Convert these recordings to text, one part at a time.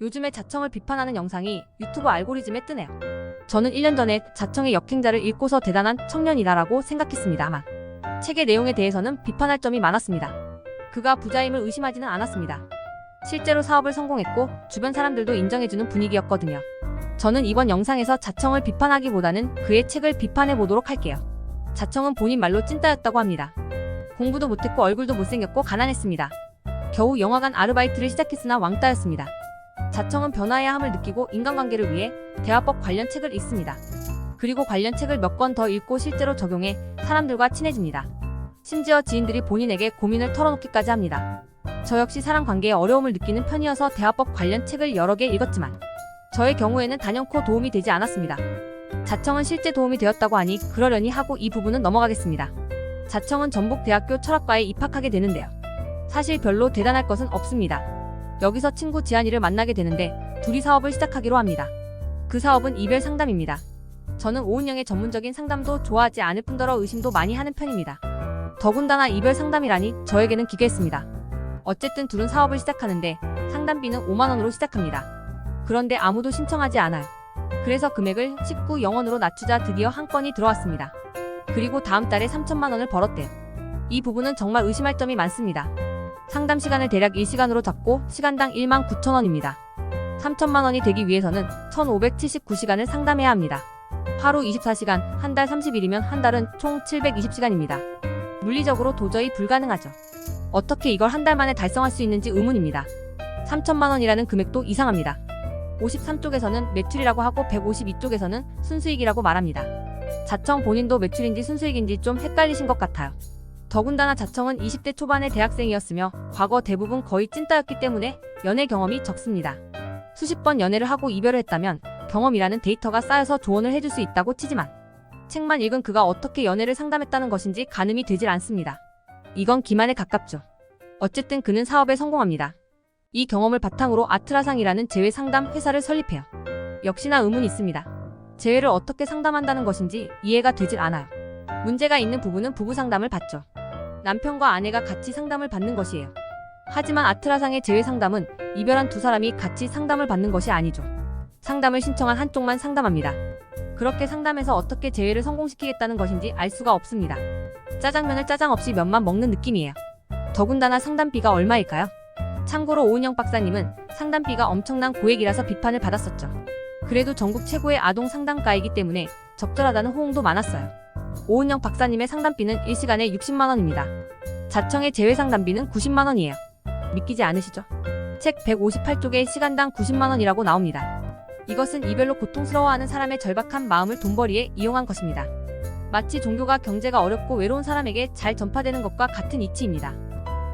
요즘에 자청을 비판하는 영상이 유튜브 알고리즘에 뜨네요. 저는 1년 전에 자청의 역행자를 읽고서 대단한 청년이다라고 생각했습니다만 책의 내용에 대해서는 비판할 점이 많았습니다. 그가 부자임을 의심하지는 않았습니다. 실제로 사업을 성공했고 주변 사람들도 인정해주는 분위기였거든요. 저는 이번 영상에서 자청을 비판하기보다는 그의 책을 비판해보도록 할게요. 자청은 본인 말로 찐따였다고 합니다. 공부도 못했고 얼굴도 못생겼고 가난했습니다. 겨우 영화관 아르바이트를 시작했으나 왕따였습니다. 자청은 변화해야 함을 느끼고 인간관계를 위해 대화법 관련 책을 읽습니다. 그리고 관련 책을 몇 권 더 읽고 실제로 적용해 사람들과 친해집니다. 심지어 지인들이 본인에게 고민을 털어놓기까지 합니다. 저 역시 사람 관계에 어려움을 느끼는 편이어서 대화법 관련 책을 여러 개 읽었지만 저의 경우에는 단연코 도움이 되지 않았습니다. 자청은 실제 도움이 되었다고 하니 그러려니 하고 이 부분은 넘어가겠습니다. 자청은 전북대학교 철학과에 입학하게 되는데요. 사실 별로 대단할 것은 없습니다. 여기서 친구 지한이를 만나게 되는데 둘이 사업을 시작하기로 합니다. 그 사업은 이별 상담입니다. 저는 오은영의 전문적인 상담도 좋아하지 않을 뿐더러 의심도 많이 하는 편입니다. 더군다나 이별 상담이라니 저에게는 기괴했습니다. 어쨌든 둘은 사업을 시작하는데 상담비는 5만원으로 시작합니다. 그런데 아무도 신청하지 않아요. 그래서 금액을 19,000원으로 낮추자 드디어 한 건이 들어왔습니다. 그리고 다음 달에 3천만원을 벌었대요. 이 부분은 정말 의심할 점이 많습니다. 상담 시간을 대략 1시간으로 잡고 시간당 19,000원입니다. 3천만원이 되기 위해서는 1,579시간을 상담해야 합니다. 하루 24시간, 한 달 30일이면 한 달은 총 720시간입니다. 물리적으로 도저히 불가능하죠. 어떻게 이걸 한 달 만에 달성할 수 있는지 의문입니다. 3천만원이라는 금액도 이상합니다. 53쪽에서는 매출이라고 하고 152쪽에서는 순수익이라고 말합니다. 자청 본인도 매출인지 순수익인지 좀 헷갈리신 것 같아요. 더군다나 자청은 20대 초반의 대학생이었으며 과거 대부분 거의 찐따였기 때문에 연애 경험이 적습니다. 수십 번 연애를 하고 이별을 했다면 경험이라는 데이터가 쌓여서 조언을 해줄 수 있다고 치지만 책만 읽은 그가 어떻게 연애를 상담했다는 것인지 가늠이 되질 않습니다. 이건 기만에 가깝죠. 어쨌든 그는 사업에 성공합니다. 이 경험을 바탕으로 아트라상이라는 재회 상담 회사를 설립해요. 역시나 의문이 있습니다. 재회를 어떻게 상담한다는 것인지 이해가 되질 않아요. 문제가 있는 부부는 부부 상담을 받죠. 남편과 아내가 같이 상담을 받는 것이에요. 하지만 아트라상의 재회 상담은 이별한 두 사람이 같이 상담을 받는 것이 아니죠. 상담을 신청한 한쪽만 상담합니다. 그렇게 상담해서 어떻게 재회를 성공시키겠다는 것인지 알 수가 없습니다. 짜장면을 짜장 없이 면만 먹는 느낌이에요. 더군다나 상담비가 얼마일까요? 참고로 오은영 박사님은 상담비가 엄청난 고액이라서 비판을 받았었죠. 그래도 전국 최고의 아동 상담가이기 때문에 적절하다는 호응도 많았어요. 오은영 박사님의 상담비는 1시간에 60만원입니다. 자청의 재회 상담비는 90만원이에요. 믿기지 않으시죠? 책 158쪽에 시간당 90만원이라고 나옵니다. 이것은 이별로 고통스러워하는 사람의 절박한 마음을 돈벌이에 이용한 것입니다. 마치 종교가 경제가 어렵고 외로운 사람에게 잘 전파되는 것과 같은 이치입니다.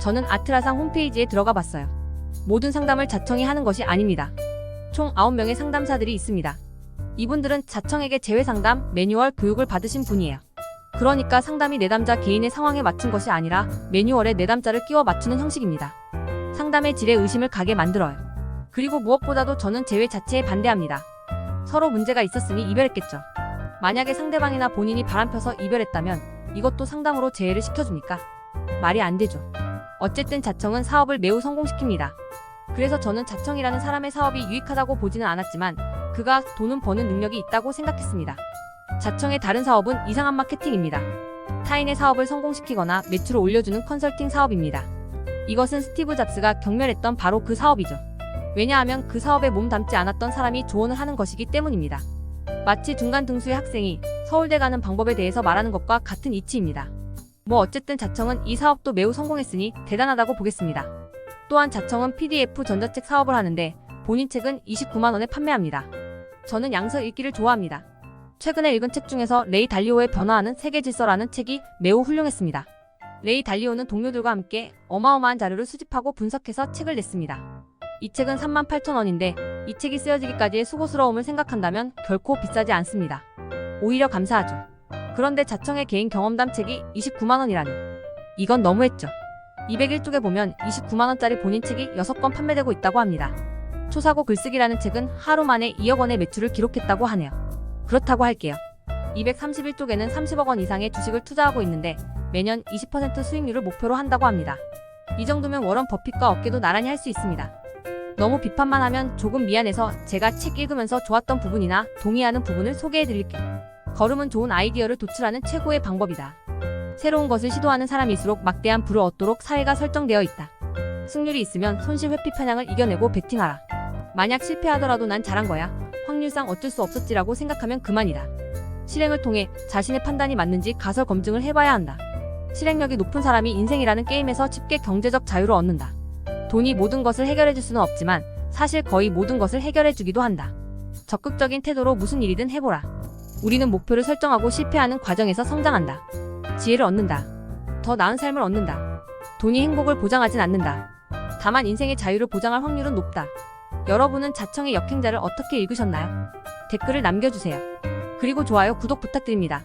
저는 아트라상 홈페이지에 들어가 봤어요. 모든 상담을 자청이 하는 것이 아닙니다. 총 9명의 상담사들이 있습니다. 이분들은 자청에게 재회 상담, 매뉴얼 교육을 받으신 분이에요. 그러니까 상담이 내담자 개인의 상황에 맞춘 것이 아니라 매뉴얼에 내담자를 끼워 맞추는 형식입니다. 상담의 질에 의심을 가게 만들어요. 그리고 무엇보다도 저는 재회 자체에 반대합니다. 서로 문제가 있었으니 이별했겠죠. 만약에 상대방이나 본인이 바람펴서 이별했다면 이것도 상담으로 재회를 시켜줍니까? 말이 안 되죠. 어쨌든 자청은 사업을 매우 성공시킵니다. 그래서 저는 자청이라는 사람의 사업이 유익하다고 보지는 않았지만 그가 돈은 버는 능력이 있다고 생각했습니다. 자청의 다른 사업은 이상한 마케팅입니다. 타인의 사업을 성공시키거나 매출을 올려주는 컨설팅 사업입니다. 이것은 스티브 잡스가 경멸했던 바로 그 사업이죠. 왜냐하면 그 사업에 몸담지 않았던 사람이 조언을 하는 것이기 때문입니다. 마치 중간 등수의 학생이 서울대 가는 방법에 대해서 말하는 것과 같은 이치입니다. 어쨌든 자청은 이 사업도 매우 성공했으니 대단하다고 보겠습니다. 또한 자청은 PDF 전자책 사업을 하는데 본인 책은 29만원에 판매합니다. 저는 양서 읽기를 좋아합니다. 최근에 읽은 책 중에서 레이 달리오의 변화하는 세계 질서라는 책이 매우 훌륭했습니다. 레이 달리오는 동료들과 함께 어마어마한 자료를 수집하고 분석해서 책을 냈습니다. 이 책은 38,000원인데 이 책이 쓰여지기까지의 수고스러움을 생각한다면 결코 비싸지 않습니다. 오히려 감사하죠. 그런데 자청의 개인 경험담 책이 29만원이라니. 이건 너무했죠. 201쪽에 보면 29만원짜리 본인 책이 6권 판매되고 있다고 합니다. 초사고 글쓰기라는 책은 하루 만에 2억 원의 매출을 기록했다고 하네요. 그렇다고 할게요. 231쪽에는 30억 원 이상의 주식을 투자하고 있는데 매년 20% 수익률을 목표로 한다고 합니다. 이 정도면 워런 버핏과 어깨도 나란히 할 수 있습니다. 너무 비판만 하면 조금 미안해서 제가 책 읽으면서 좋았던 부분이나 동의하는 부분을 소개해드릴게요. 걸음은 좋은 아이디어를 도출하는 최고의 방법이다. 새로운 것을 시도하는 사람일수록 막대한 부를 얻도록 사회가 설정되어 있다. 승률이 있으면 손실 회피 편향을 이겨내고 베팅하라. 만약 실패하더라도 난 잘한 거야. 확률상 어쩔 수 없었지라고 생각하면 그만이다. 실행을 통해 자신의 판단이 맞는지 가설 검증을 해봐야 한다. 실행력이 높은 사람이 인생이라는 게임에서 쉽게 경제적 자유를 얻는다. 돈이 모든 것을 해결해줄 수는 없지만 사실 거의 모든 것을 해결해주기도 한다. 적극적인 태도로 무슨 일이든 해보라. 우리는 목표를 설정하고 실패하는 과정에서 성장한다. 지혜를 얻는다. 더 나은 삶을 얻는다. 돈이 행복을 보장하진 않는다. 다만 인생의 자유를 보장할 확률은 높다. 여러분은 자청의 역행자를 어떻게 읽으셨나요? 댓글을 남겨주세요. 그리고 좋아요, 구독 부탁드립니다.